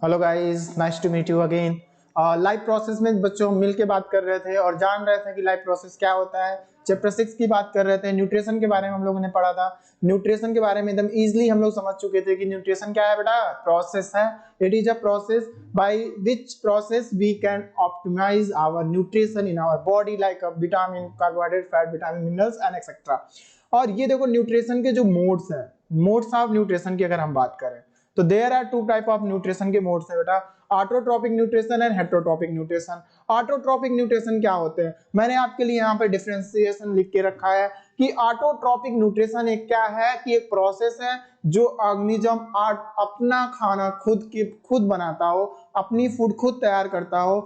Hello guys, nice to meet you again. Life process में बच्चों हम मिल के बात कर रहे थे और जान रहे थे कि लाइफ प्रोसेस क्या होता है। चैप्टर 6 की बात कर रहे थे, न्यूट्रिशन के बारे में हम लोगों ने पढ़ा था। न्यूट्रिशन के बारे में एकदम इजीली हम लोग समझ चुके थे कि न्यूट्रिशन क्या है बेटा, प्रोसेस है। It is a process by which process we can optimise our nutrition in our body like vitamin, carbohydrate, fat, vitamin, minerals and etcetera. और ये देखो न्यूट्रिशन के जो मोड्स हैं, मोड्स ऑफ न्यूट्रिशन की अगर हम बात करें तो there are two type of nutrition के मोड्स है बेटा, autotrophic nutrition and heterotrophic nutrition. Autotrophic nutrition क्या होते हैं, मैंने आपके लिए यहाँ पे डिफरेंशिएशन लिख के रखा है कि ऑटोट्रोपिक न्यूट्रिशन एक क्या है कि एक प्रोसेस है जो ऑर्गेनिज्म अपना खाना खुद बनाता हो, अपनी फूड खुद तैयार करता हो,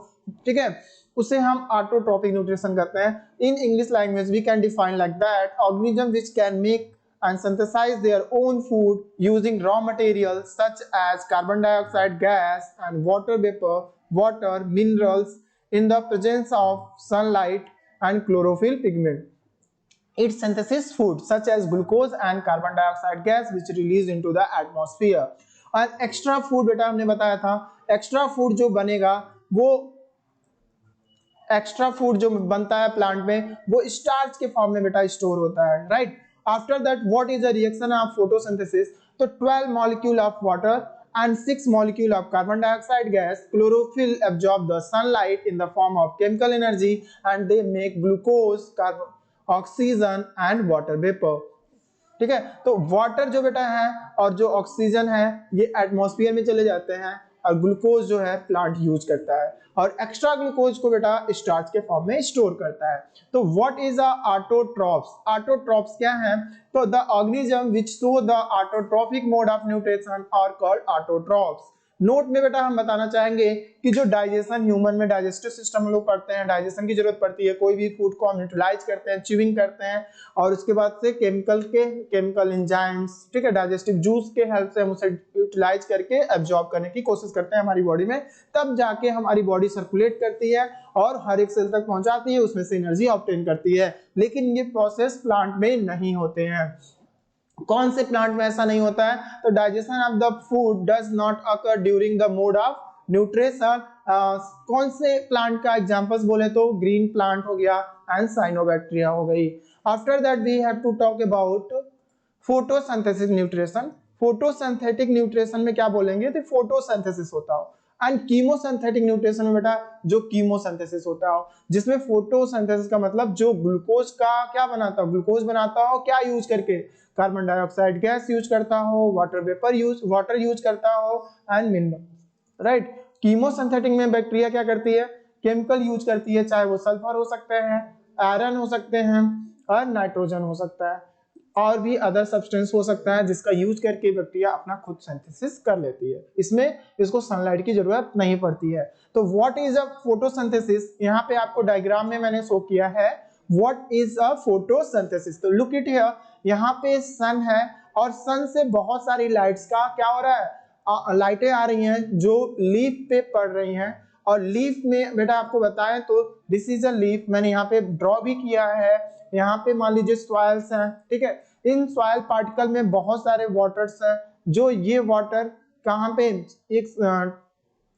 ठीक है, उसे हम ऑटोट्रोपिक न्यूट्रिशन कहते हैं। In English language we can define like that organism which can make and synthesize their own food using raw materials such as carbon dioxide gas and water vapor, water, minerals in the presence of sunlight and chlorophyll pigment. It synthesis food such as glucose and carbon dioxide gas which release into the atmosphere. और extra food बेटा हमने बताया था, extra food जो बनेगा वो extra food जो बनता है प्लांट में वो स्टार्च के फॉर्म में बेटा स्टोर होता है, right. After that what is the reaction of photosynthesis, तो 12 molecule of water and 6 molecule of carbon dioxide gas, chlorophyll absorb the sunlight in the form of chemical energy and they make glucose, carbon, oxygen and water vapor. ठीक है, तो water जो बेटा है और जो oxygen है ये एटमॉस्फेयर में चले जाते हैं और ग्लूकोज जो है प्लांट यूज करता है और एक्स्ट्रा ग्लूकोज को बेटा स्टार्च के फॉर्म में स्टोर करता है। तो what is a autotrophs, autotrophs क्या है, तो the organism which show the autotrophic mode of nutrition are called autotrophs. Note में बेटा हम बताना चाहेंगे कि जो डाइजेशन, ह्यूमन में डाइजेस्टिव सिस्टम हम लोग पढ़ते हैं, डाइजेशन की जरूरत पड़ती है, कोई भी फूड को हम यूटिलाइज करते हैं, च्यूइंग करते हैं और उसके बाद से केमिकल एंजाइम्स, ठीक है, डाइजेस्टिव जूस के हेल्प से हम उसे यूटिलाइज करके एब्जॉर्ब करने की कोशिश करते हैं हमारी बॉडी में, तब जाके हमारी बॉडी सर्कुलेट करती है और हर एक सेल तक पहुंचाती है, उसमें से एनर्जी ऑब्टेन करती है। लेकिन ये प्रोसेस प्लांट में नहीं होते हैं। कौन से प्लांट में ऐसा नहीं होता है, तो digestion of the food does not occur during the mode of nutrition. कौन से प्लांट का एग्जांपल्स बोले तो ग्रीन प्लांट हो गया एंड साइनोबैक्टीरिया हो गई। After that we have to talk about photosynthesis nutrition. Photosynthetic nutrition में क्या बोलेंगे, तो फोटोसिंथेसिस होता हो एंड कीमोसिंथेटिक न्यूट्रिशन में बेटा जो कीमोसिंथेसिस होता हो, जिसमें फोटोसिंथेसिस का मतलब जो ग्लूकोज का क्या बनाता हो, ग्लूकोज बनाता हो क्या यूज करके, कार्बन डाइऑक्साइड गैस यूज करता हो, वाटर यूज करता हो एंड मिनरल, राइट। कीमोसिंथेटिक में बैक्टीरिया क्या करती है, केमिकल यूज करती है, चाहे वो सल्फर हो सकते हैं, आयरन हो सकते हैं और नाइट्रोजन हो सकता है और भी अदर सब्सटेंस हो सकता है जिसका यूज करके बैक्टीरिया अपना खुद सिंथेसिस कर लेती है। इसमें इसको सनलाइट की जरूरत नहीं पड़ती है। तो व्हाट इज अ फोटोसिंथेसिस, यहाँ पे आपको डायग्राम में मैंने शो किया है व्हाट इज अ फोटोसिंथेसिस। तो लुक इट हियर, यहाँ पे सन है और सन से बहुत सारी लाइट्स का क्या हो रहा है, लाइटें आ रही हैं जो लीफ पे पड़ रही हैं और लीफ में बेटा आपको बताएं तो दिस इज अ लीफ, मैंने यहाँ पे ड्रॉ भी किया है। यहाँ पे मान लीजिए सॉइल्स हैं, ठीक है, इन सॉइल पार्टिकल में बहुत सारे वाटर्स हैं, जो ये वाटर कहाँ पे एक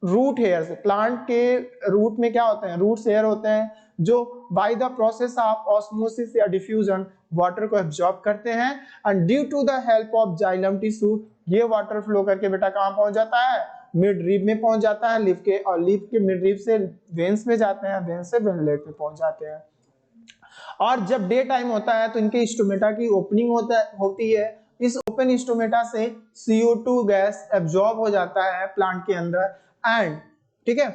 रूट हेयर से, प्लांट के रूट में क्या होते हैं, रूट हेयर होते हैं जो by the process of osmosis या डिफ्यूजन वाटर को एब्जॉर्ब करते हैं and due to the help of xylem tissue ये वाटर फ्लो करके बेटा कहाँ पहुंच जाता है, मिड रीब में पहुंच जाता है लीफ के, और लीफ के मिड रीब से वेन्स में जाते हैं, वेन्स से वेनलेट में पहुंच जाते हैं। और जब डे टाइम होता है तो इनके स्टोमेटा की ओपनिंग होती है, इस ओपन स्टोमेटा से CO2 गैस एब्जॉर्ब हो जाता है प्लांट के अंदर एंड, ठीक है,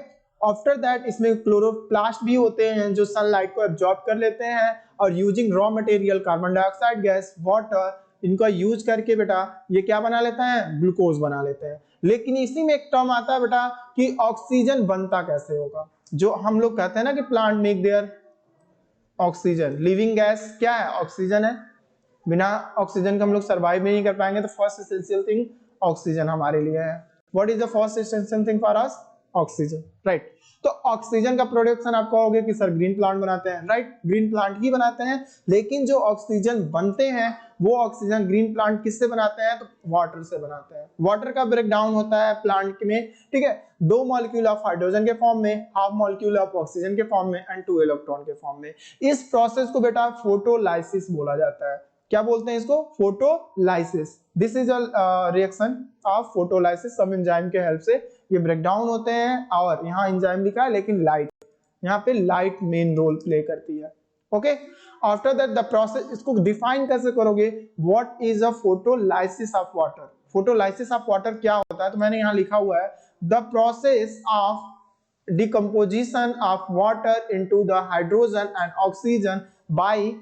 आफ्टर दैट इसमें क्लोरोप्लास्ट भी होते हैं जो सनलाइट को एब्जॉर्ब कर लेते हैं और using raw material carbon dioxide gas, water, इनका यूज करके बेटा ये क्या बना लेते हैं, ग्लूकोज बना लेते हैं। लेकिन इसी में एक टर्म आता है बेटा कि ऑक्सीजन बनता कैसे होगा, जो हम लोग कहते हैं ना कि plant make their oxygen, living gas क्या है, ऑक्सीजन है, बिना ऑक्सीजन के हम लोग सर्वाइव नहीं कर पाएंगे। तो फर्स्ट एसेंशियल थिंग ऑक्सीजन हमारे लिए है। What is the first essential thing for us, oxygen, right. तो ऑक्सीजन का प्रोडक्शन आप कहोगे कि सर ग्रीन प्लांट बनाते हैं, राइट, ग्रीन प्लांट ही बनाते हैं, लेकिन जो ऑक्सीजन बनते हैं वो ऑक्सीजन ग्रीन प्लांट किससे बनाते हैं, तो वाटर से बनाते हैं। वाटर का ब्रेक डाउन होता है प्लांट में, ठीक है, 2 मॉलिक्यूल ऑफ हाइड्रोजन के फॉर्म में, हाफ मॉलिक्यूल ऑफ ऑक्सीजन के फॉर्म में एंड 2 इलेक्ट्रॉन के फॉर्म में। इस प्रोसेस को बेटा फोटोलाइसिस बोला जाता है। क्या बोलते हैं इसको, photolysis. This is a reaction of photolysis. सब एंजाइम के हेल्प से ये ब्रेक डाउन होते हैं, और यहाँ एंजाइम लिखा है लेकिन लाइट, यहाँ पे लाइट मेन रोल प्ले करती है। Okay, after that the process, इसको डिफाइन कैसे करोगे, what is a photolysis of water. Photolysis of water क्या होता है, तो मैंने यहाँ लिखा हुआ है the process of decomposition of water into the hydrogen and oxygen by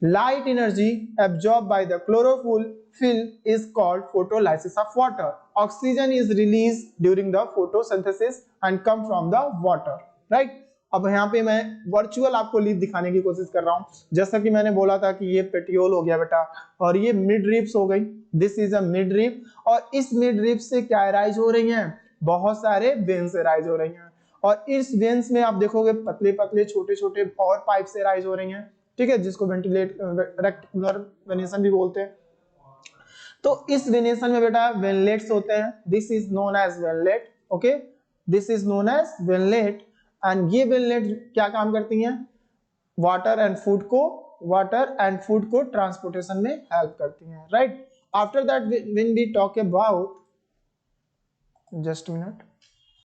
light energy absorbed by the chlorophyll is called photolysis of water. Oxygen is released during the photosynthesis and come from the water, right? अब यहाँ पे मैं virtual आपको leaf दिखाने की कोशिश कर रहा हूँ। जैसा कि मैंने बोला था कि ये पेटियोल हो गया बेटा, और ये मिड रिब्स हो गई, this is a mid rib, और इस मिड रिब से क्या राइज हो रही हैं, बहुत सारे वेन्स राइज हो रही हैं, और इस वेन्स में आप देखोगे पतले पतले छोटे छोटे और पाइप से राइज हो रही हैं, ठीक है, जिसको वेंटिलेट रेक्टिकुलर वेनेशन भी बोलते हैं। तो इस वेनेशन में बेटा वेनलेट्स होते हैं, this is known as veinlet, okay, this is known as veinlet. And ये वेनलेट क्या काम करती हैं, वाटर एंड फूड को ट्रांसपोर्टेशन में हेल्प करती हैं, right. After that when we talk about, just minute,